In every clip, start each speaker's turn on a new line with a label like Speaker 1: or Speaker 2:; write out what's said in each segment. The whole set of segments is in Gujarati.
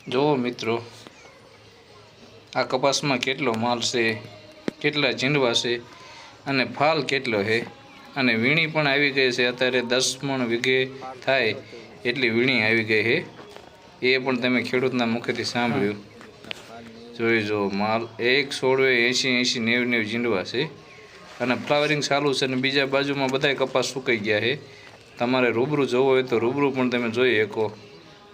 Speaker 1: જો મિત્રો આ કપાસમાં કેટલો માલ છે, કેટલા ઝીંડવા છે અને ફાલ કેટલો છે અને વીણી પણ આવી ગઈ છે। અત્યારે 10 મણ વીઘે થાય એટલી વીણી આવી ગઈ છે, એ પણ તમે ખેડૂતના મુખેથી સાંભળ્યું। જોઈ જો માલ એક છોડવે 80 90 ઝીંડવા છે અને ફ્લાવરિંગ ચાલુ છે અને બીજા બાજુમાં બધાય કપાસ સુકાઈ ગયા છે। તમારે રૂબરૂ જોવો હોય તો રૂબરૂ પણ તમે જોઈ શકો।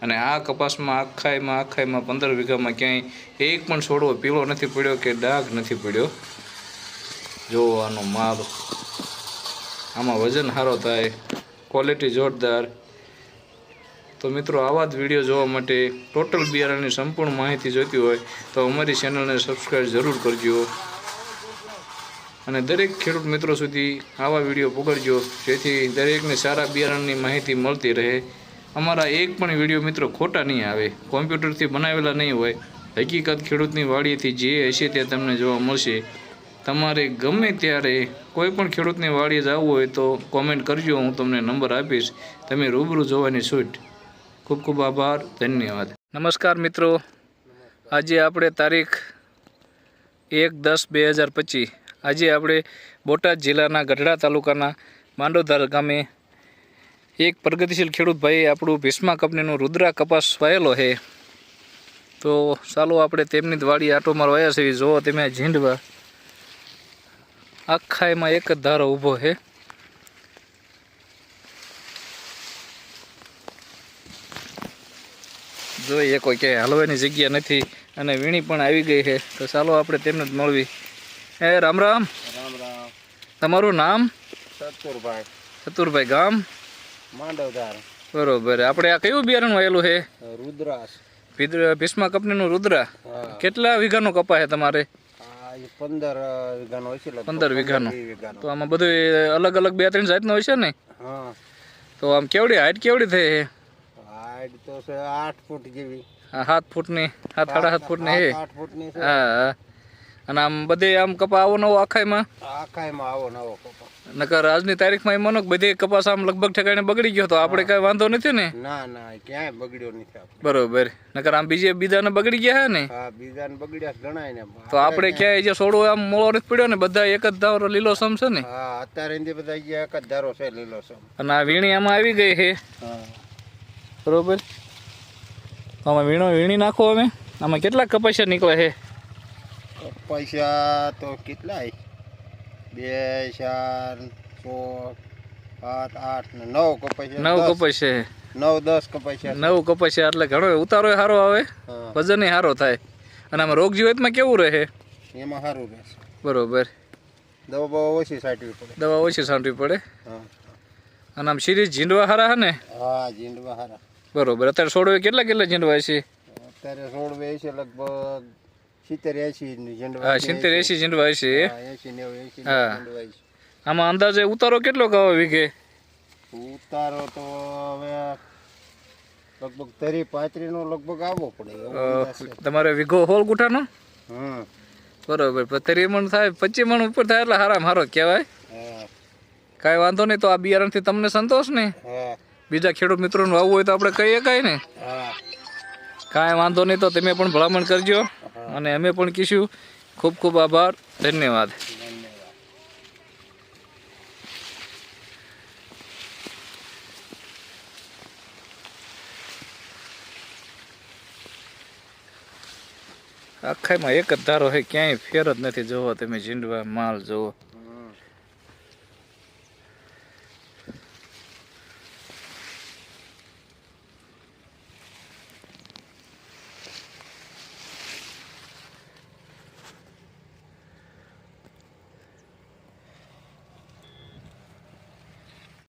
Speaker 1: અને આ કપાસમાં આખાઈમાં 15 વીઘામાં ક્યાંય એક પણ છોડવો પીળો નથી પડ્યો કે ડાઘ નથી પડ્યો। જો આનો માલ, આમાં વજન સારો થાય, ક્વોલિટી જોરદાર। તો મિત્રો આવા જ વિડીયો જોવા માટે ટોટલ બિયારણની સંપૂર્ણ માહિતી જોઈતી હોય તો અમારી ચેનલને સબસ્ક્રાઈબ જરૂર કરજો અને દરેક ખેડૂત મિત્રો સુધી આવા વિડીયો પહોંચાડજો, જેથી દરેકને સારા બિયારણની માહિતી મળતી રહે। અમારા એક પણ વિડીયો મિત્રો ખોટા નહીં આવે, કોમ્પ્યુટરથી બનાવેલા નહીં હોય, હકીકત ખેડૂતની વાડીએથી જે હશે તે તમને જોવા મળશે। તમારે ગમે ત્યારે કોઈ પણ ખેડૂતની વાડીએ જવું હોય તો કોમેન્ટ કરજો, હું તમને નંબર આપીશ, તમે રૂબરૂ જોવાની છૂટ। ખૂબ ખૂબ આભાર, ધન્યવાદ। નમસ્કાર મિત્રો, આજે આપણે તારીખ 1/10/2025, આજે આપણે બોટાદ જિલ્લાના ગઢડા તાલુકાના માંડોધાર ગામે એક પ્રગતિશીલ ખેડૂત ભાઈ આપણું ભીષ્મા કંપનીનું રુદ્રા કપાસ વાયેલો છે। તો ચાલો આપણે તેમની જ વાડી આટો મારવા આવ્યા છે। જોવો તમે ઝીંડવા આખાઈમાં એક જ ધારો ઊભો છે। જોઈએ કોઈ ક્યાંય હલવાની જગ્યા નથી અને વીણી પણ આવી ગઈ છે। તો ચાલો આપણે તેમને જ મળવી। રામ રામ।
Speaker 2: રામ રામ।
Speaker 1: તમારું નામ?
Speaker 2: ચતુરભાઈ।
Speaker 1: ચતુરભાઈ, ગામ?
Speaker 2: માંડવધાર।
Speaker 1: બરોબર। આપણે આ કયું બિયારણ વાયેલું છે?
Speaker 2: રુદ્રાસ।
Speaker 1: ભીષ્મા કંપનીનું રુદ્રા। કેટલા વીઘાનો કપા છે તમારે?
Speaker 2: 15 વીઘાનો હોય છે।
Speaker 1: 15 વીઘાનો। તો આમાં બધું અલગ અલગ 2-3 જાતનો હોય છે ને?
Speaker 2: હા।
Speaker 1: તો આમ કેવડી હાઈટ કેવડી થઈ છે?
Speaker 2: હાઈટ તો છે 8 ફૂટ જેવી।
Speaker 1: 7 ફૂટની, 7.5 ફૂટની છે।
Speaker 2: 8 ફૂટની છે।
Speaker 1: હા। અને આમ બધે આમ કપા આવો નવો આખાઈમાં?
Speaker 2: આખાઈમાં આવો નવો કપા।
Speaker 1: નકર આજની તારીખમાં એમ માનો કે બધી કપાસ આમ લગભગ ઠેકાણે બગડી ગયો, તો આપણે કઈ વાંધો નથી ને?
Speaker 2: ના ના, ક્યાંય બગડ્યો નથી।
Speaker 1: બરોબર। નકર આમ બીજાને બગડી ગયા હે ને?
Speaker 2: હા, બીજાને બગડ્યા ગણાય ને।
Speaker 1: તો આપણે ક્યાંય જે છોડવો આમ મોળો નથી પડ્યો ને, બધા એક જ ધારો લીલો સમ છે ને?
Speaker 2: હા, અત્યારે એની બધા એક જ ધારો છે લીલો સમ।
Speaker 1: અને આ વીણી આમાં આવી ગઈ છે।
Speaker 2: હા,
Speaker 1: બરોબર। આમાં વીણી નાખો અમે। આમાં કેટલા કપાસિયા નીકળે છે?
Speaker 2: પૈસા તો કેટલા? 2 4 6 7 8 ને 9 કપાસિયા।
Speaker 1: 9 કપાસિયા?
Speaker 2: 9 10 કપાસિયા।
Speaker 1: 9 કપાસિયા એટલે ઘણો ઉતારો સારો આવે, વજન સારો થાય। અને આમાં રોગ જીવાતમાં કેવું રહે?
Speaker 2: એમાં સારું રહેશે।
Speaker 1: બરોબર।
Speaker 2: દવા ઓછી છાંટવી પડે।
Speaker 1: દવા ઓછી છાંટવી પડે।
Speaker 2: હા।
Speaker 1: અને આમ સિરીઝ ઝીંડવા સારા હે ને?
Speaker 2: હા, ઝીંડવા સારા।
Speaker 1: બરોબર। અત્યારે છોડવે કેટલા ઝીંડવા છે?
Speaker 2: અત્યારે છોડવે છે લગભગ 70-80 ઝીંડવા।
Speaker 1: હા, 70-80 ઝીંડવા છે।
Speaker 2: 80-90
Speaker 1: હા।
Speaker 2: ઝીંડવા છે।
Speaker 1: આમાં અંદાજે ઉતારો કેટલો આવે વીઘે?
Speaker 2: ઉતારો તો હવે લગભગ 30-35 નો લગભગ આવવો પડે।
Speaker 1: તમારે વીઘો 16 ગુઠાનો?
Speaker 2: હમ।
Speaker 1: બરોબર। 30 મણ થાય, 25 મણ ઉપર થાય એટલે સારામાં સારો કહેવાય।
Speaker 2: હા।
Speaker 1: કાંઈ વાંધો નહીં। તો આ બિયારણથી તમને સંતોષ ને?
Speaker 2: હા।
Speaker 1: બીજા ખેડૂત મિત્રોને વાવવું હોય તો આપણે કહીએ કાંઈ ને?
Speaker 2: હા।
Speaker 1: કાંઈ વાંધો નહીં। તો તમે પણ ભલામણ કરજો અને અમે પણ કહીશું। ખૂબ ખૂબ આભાર, ધન્યવાદ। આખાઈમાં એક જ ધારો છે, ક્યાંય ફેર જ નથી। જોવો તમે ઝીંડવા માલ જોવો।